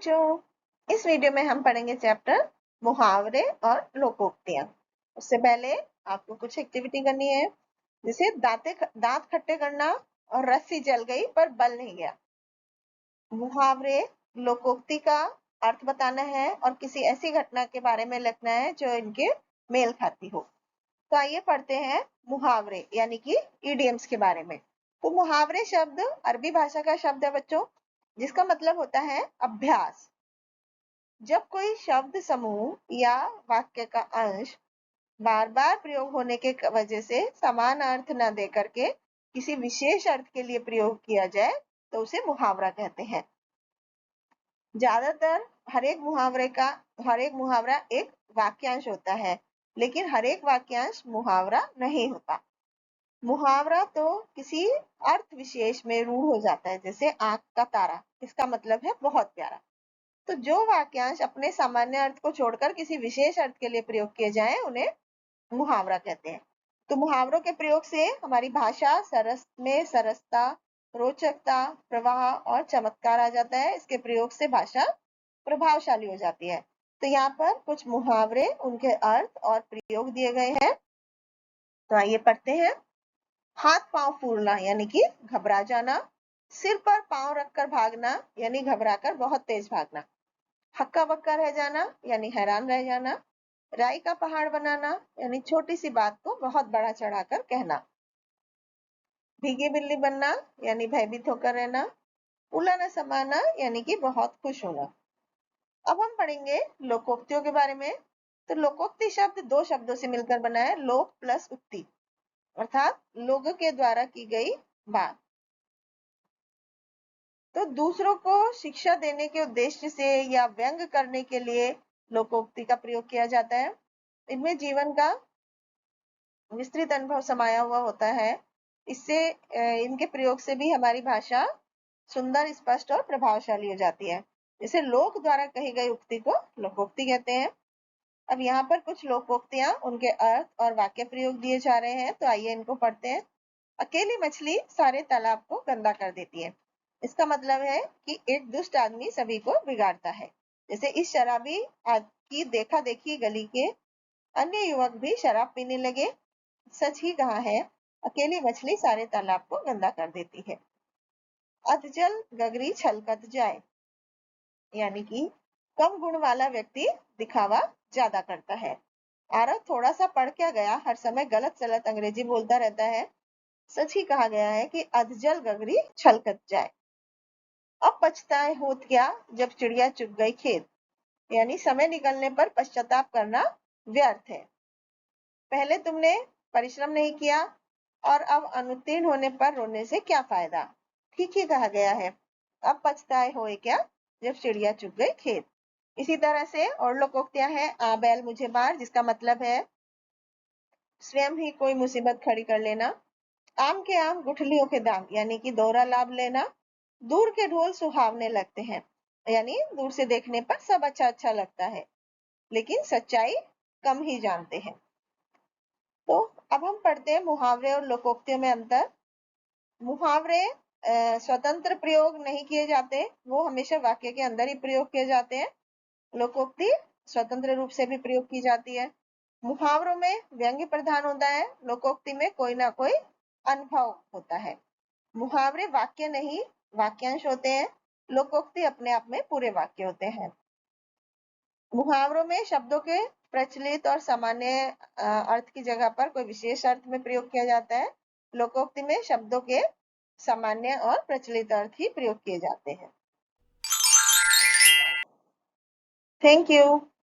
बच्चों, इस वीडियो में हम पढ़ेंगे चैप्टर मुहावरे और लोकोक्तियां। उससे पहले आपको कुछ एक्टिविटी करनी है, जैसे दांत खट्टे करना और रस्सी जल गई पर बल नहीं गया। मुहावरे लोकोक्ति का अर्थ बताना है और किसी ऐसी घटना के बारे में लिखना है जो इनके मेल खाती हो। तो आइए पढ़ते हैं मुहावरे यानी कि इडियम्स के बारे में। तो मुहावरे शब्द अरबी भाषा का शब्द है बच्चों, जिसका मतलब होता है अभ्यास। जब कोई शब्द समूह या वाक्य का अंश बार बार प्रयोग होने के वजह से समान अर्थ न दे करके किसी विशेष अर्थ के लिए प्रयोग किया जाए तो उसे मुहावरा कहते हैं। ज्यादातर हर एक मुहावरा एक वाक्यांश होता है, लेकिन हर एक वाक्यांश मुहावरा नहीं होता। मुहावरा तो किसी अर्थ विशेष में रूढ़ हो जाता है, जैसे आंख का तारा, इसका मतलब है बहुत प्यारा। तो जो वाक्यांश अपने सामान्य अर्थ को छोड़कर किसी विशेष अर्थ के लिए प्रयोग किए जाएं, उन्हें मुहावरा कहते हैं। तो मुहावरों के प्रयोग से हमारी भाषा सरसता, रोचकता, प्रवाह और चमत्कार आ जाता है। इसके प्रयोग से भाषा प्रभावशाली हो जाती है। तो यहाँ पर कुछ मुहावरे, उनके अर्थ और प्रयोग दिए गए हैं। तो आइए पढ़ते हैं। हाथ पांव फूलना यानी कि घबरा जाना। सिर पर पांव रखकर भागना यानी घबराकर बहुत तेज भागना। हक्का बक्का रह जाना यानी हैरान रह जाना। राई का पहाड़ बनाना यानी छोटी सी बात को बहुत बड़ा चढ़ाकर कहना। भीगी बिल्ली बनना यानी भयभीत होकर रहना। उला न समाना यानी कि बहुत खुश होना। अब हम पढ़ेंगे लोकोक्तियों के बारे में। तो लोकोक्ति शब्द दो शब्दों से मिलकर बना है, लोक प्लस उक्ति, अर्थात लोगों के द्वारा की गई बात। तो दूसरों को शिक्षा देने के उद्देश्य से या व्यंग करने के लिए लोकोक्ति का प्रयोग किया जाता है। इनमें जीवन का विस्तृत अनुभव समाया हुआ होता है। इससे इनके प्रयोग से भी हमारी भाषा सुंदर, स्पष्ट और प्रभावशाली हो जाती है। जैसे लोक द्वारा कही गई उक्ति को लोकोक्ति कहते हैं। अब यहाँ पर कुछ लोकोक्तियां, उनके अर्थ और वाक्य प्रयोग दिए जा रहे हैं। तो आइए इनको पढ़ते हैं। अकेली मछली सारे तालाब को गंदा कर देती है। इसका मतलब है कि एक दुष्ट आदमी सभी को बिगाड़ता है। जैसे इस शराबी की देखा देखी गली के अन्य युवक भी शराब पीने लगे। सच ही कहा है, अकेली मछली सारे तालाब को गंदा कर देती है। अधजल गगरी छलकत जाए यानी कि कम गुण वाला व्यक्ति दिखावा ज्यादा करता है। आरव थोड़ा सा पढ़ क्या गया, हर समय गलत सलत अंग्रेजी बोलता रहता है। सच ही कहा गया है कि अधजल गगरी छलकत जाए। अब पछताए होत क्या जब चिड़िया चुग गई खेत, यानी समय निकलने पर पश्चाताप करना व्यर्थ है। पहले तुमने परिश्रम नहीं किया और अब अनुत्तीर्ण होने पर रोने से क्या फायदा। ठीक ही कहा गया है, अब पछताए होए क्या जब चिड़िया चुग गई खेत। इसी तरह से और लोकोक्तियां हैं। आ बैल मुझे मार, जिसका मतलब है स्वयं ही कोई मुसीबत खड़ी कर लेना। आम के आम गुठलियों के दाम यानी कि दोहरा लाभ लेना। दूर के ढोल सुहावने लगते हैं यानी दूर से देखने पर सब अच्छा अच्छा लगता है, लेकिन सच्चाई कम ही जानते हैं। तो अब हम पढ़ते हैं मुहावरे और लोकोक्तियों में अंतर। मुहावरे स्वतंत्र प्रयोग नहीं किए जाते, वो हमेशा वाक्य के अंदर ही प्रयोग किए जाते हैं। लोकोक्ति स्वतंत्र रूप से भी प्रयोग की जाती है। मुहावरों में व्यंग्य प्रधान होता है, लोकोक्ति में कोई ना कोई अनुभव होता है। मुहावरे वाक्य नहीं वाक्यांश होते हैं, लोकोक्ति अपने आप में पूरे वाक्य होते हैं। मुहावरों में शब्दों के प्रचलित और सामान्य अर्थ की जगह पर कोई विशेष अर्थ में प्रयोग किया जाता है। लोकोक्ति में शब्दों के सामान्य और प्रचलित अर्थ ही प्रयोग किए जाते हैं। Thank you.